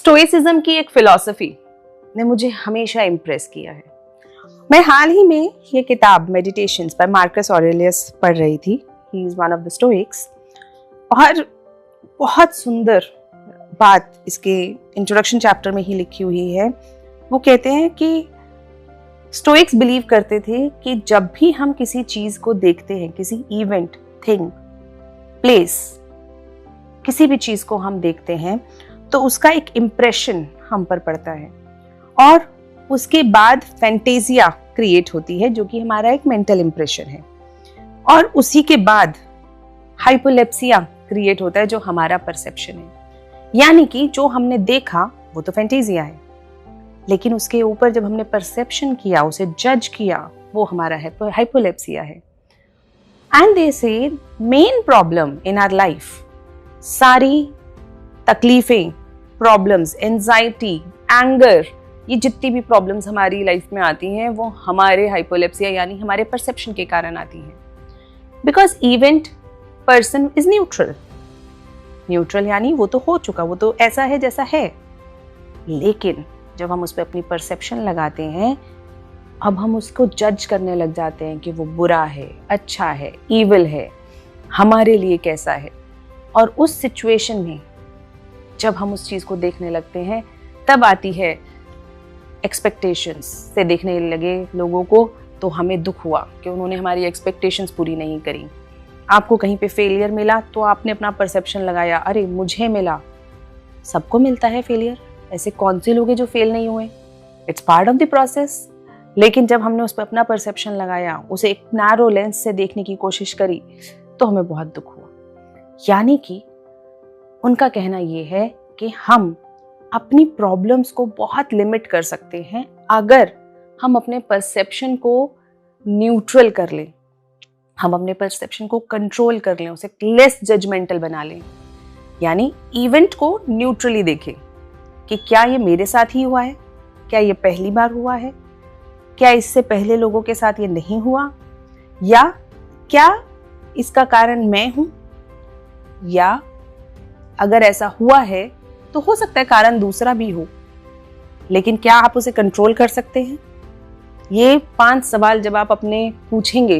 Stoicism की एक philosophy ने मुझे हमेशा इम्प्रेस किया है। मैं हाल ही में ये किताब मेडिटेशंस बाय मार्कस ऑरेलियस पढ़ रही थी। He is one of the Stoics. और बहुत सुंदर बात इसके इंट्रोडक्शन चैप्टर में ही लिखी हुई है। वो कहते हैं कि स्टोइक्स बिलीव करते थे कि जब भी हम किसी चीज को देखते हैं, किसी इवेंट, थिंग, प्लेस, किसी भी चीज को हम देखते हैं तो उसका एक इम्प्रेशन हम पर पड़ता है और उसके बाद फैंटेजिया क्रिएट होती है जो कि हमारा एक मेंटल इम्प्रेशन है, और उसी के बाद हाइपोलेप्सिया क्रिएट होता है जो हमारा परसेप्शन है। यानी कि जो हमने देखा वो तो फैंटेजिया है, लेकिन उसके ऊपर जब हमने परसेप्शन किया, उसे जज किया, वो हमारा हाइपोलेप्सिया है। And they say main problem in our life, सारी तकलीफें, प्रॉब्लम्स, एंजाइटी, एंगर, ये जितनी भी प्रॉब्लम्स हमारी लाइफ में आती हैं वो हमारे हाइपोलेप्सिया यानी हमारे परसेप्शन के कारण आती हैं। Because event, person is neutral. Neutral यानी वो तो हो चुका, वो तो ऐसा है जैसा है। लेकिन जब हम उस पर अपनी परसेप्शन लगाते हैं, अब हम उसको जज करने लग जाते हैं कि वो बुरा है, अच्छा है, ईविल है, हमारे लिए कैसा है। और उस सिचुएशन में जब हम उस चीज को देखने लगते हैं तब आती है एक्सपेक्टेशंस से देखने लगे लोगों को, तो हमें दुख हुआ कि उन्होंने हमारी एक्सपेक्टेशंस पूरी नहीं करी। आपको कहीं पे फेलियर मिला तो आपने अपना परसेप्शन लगाया, अरे मुझे मिला। सबको मिलता है फेलियर, ऐसे कौन से लोग हैं जो फेल नहीं हुए? It's part of the process. लेकिन जब हमने उस पर अपना परसेप्शन लगाया, उसे एक नैरो लेंस से देखने की कोशिश करी, तो हमें बहुत दुख हुआ। यानी कि उनका कहना यह है कि हम अपनी प्रॉब्लम्स को बहुत लिमिट कर सकते हैं अगर हम अपने परसेप्शन को न्यूट्रल कर लें, हम अपने परसेप्शन को कंट्रोल कर लें, उसे लेस जजमेंटल बना लें। यानी इवेंट को न्यूट्रली देखें कि क्या ये मेरे साथ ही हुआ है, क्या ये पहली बार हुआ है, क्या इससे पहले लोगों के साथ ये नहीं हुआ, या क्या इसका कारण मैं हूं, या अगर ऐसा हुआ है तो हो सकता है कारण दूसरा भी हो, लेकिन क्या आप उसे कंट्रोल कर सकते हैं? ये 5 सवाल जब आप अपने पूछेंगे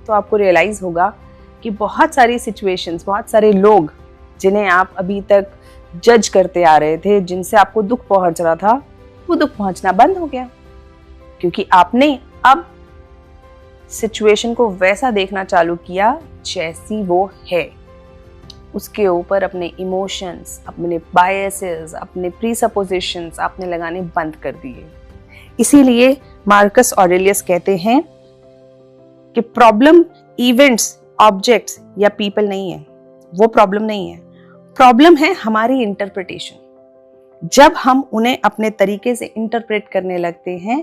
तो आपको रियलाइज होगा कि बहुत सारी सिचुएशंस, बहुत सारे लोग जिन्हें आप अभी तक जज करते आ रहे थे, जिनसे आपको दुख पहुंच रहा था, वो दुख पहुंचना बंद हो गया, क्योंकि आपने अब सिचुएशन को वैसा देखना चालू किया जैसी वो है। उसके ऊपर अपने इमोशंस, अपने बायसेस, अपने प्रीसपोजिशंस आपने लगाने बंद कर दिए। इसीलिए मार्कस ऑरेलियस कहते हैं कि प्रॉब्लम इवेंट्स, ऑब्जेक्ट्स या पीपल नहीं है, वो प्रॉब्लम नहीं है। प्रॉब्लम है हमारी इंटरप्रिटेशन। जब हम उन्हें अपने तरीके से इंटरप्रेट करने लगते हैं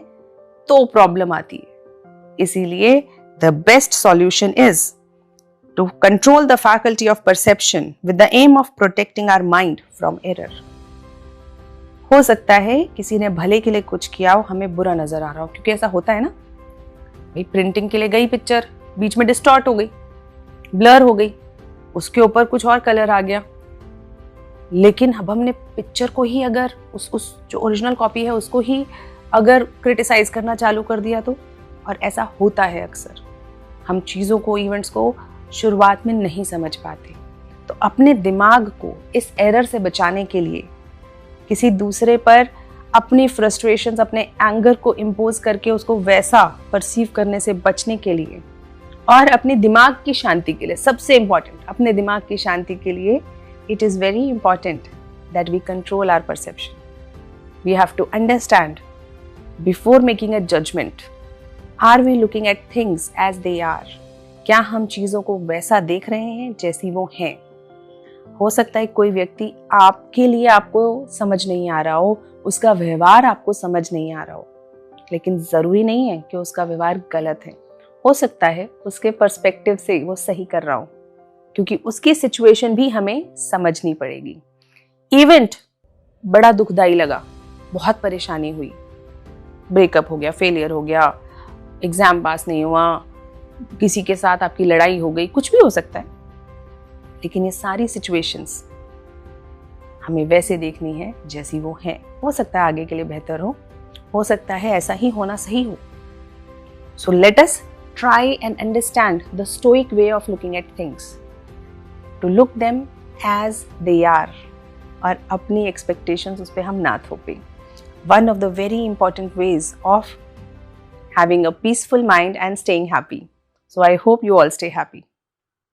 तो प्रॉब्लम आती है। इसीलिए the best solution is to control the faculty of perception with the aim of protecting our mind from error. हो सकता है किसी ने भले के लिए कुछ किया हो, हमें बुरा नजर आ रहा हो, क्योंकि ऐसा होता है ना भाई। प्रिंटिंग के लिए गई पिक्चर, बीच में डिस्टॉर्ट हो गई, ब्लर हो गई, उसके ऊपर कुछ और कलर आ गया। लेकिन अब हमने पिक्चर को ही अगर उस जो ओरिजिनल कॉपी है उसको ही अगर क्रिटिसाइज करना चालू कर दिया तो, और ऐसा होता है अक्सर। हम चीजों को, इवेंट्स को शुरुआत में नहीं समझ पाते, तो अपने दिमाग को इस एरर से बचाने के लिए किसी दूसरे पर अपनी फ्रस्ट्रेशंस, अपने एंगर को इम्पोज करके उसको वैसा परसीव करने से बचने के लिए, और अपने दिमाग की शांति के लिए, सबसे इंपॉर्टेंट अपने दिमाग की शांति के लिए, it is very important that we control our perception. We have to understand before making a judgement, are we looking at things as they are? क्या हम चीजों को वैसा देख रहे हैं जैसी वो हैं? हो सकता है कोई व्यक्ति आपके लिए आपको समझ नहीं आ रहा हो, उसका व्यवहार आपको समझ नहीं आ रहा हो, लेकिन जरूरी नहीं है कि उसका व्यवहार गलत है। हो सकता है उसके पर्सपेक्टिव से वो सही कर रहा हो, क्योंकि उसकी सिचुएशन भी हमें समझनी पड़ेगी। इवेंट बड़ा दुखदाई लगा, बहुत परेशानी हुई, ब्रेकअप हो गया, फेलियर हो गया, एग्जाम पास नहीं हुआ, किसी के साथ आपकी लड़ाई हो गई, कुछ भी हो सकता है। लेकिन ये सारी सिचुएशंस हमें वैसे देखनी है जैसी वो है। हो सकता है आगे के लिए बेहतर हो सकता है ऐसा ही होना सही हो। So let us try and understand the stoic way of looking at things, to look them as they are, और अपनी expectations उस पर हम ना थोपें। One of the very important ways of having a peaceful mind and staying happy. So I hope you all stay happy.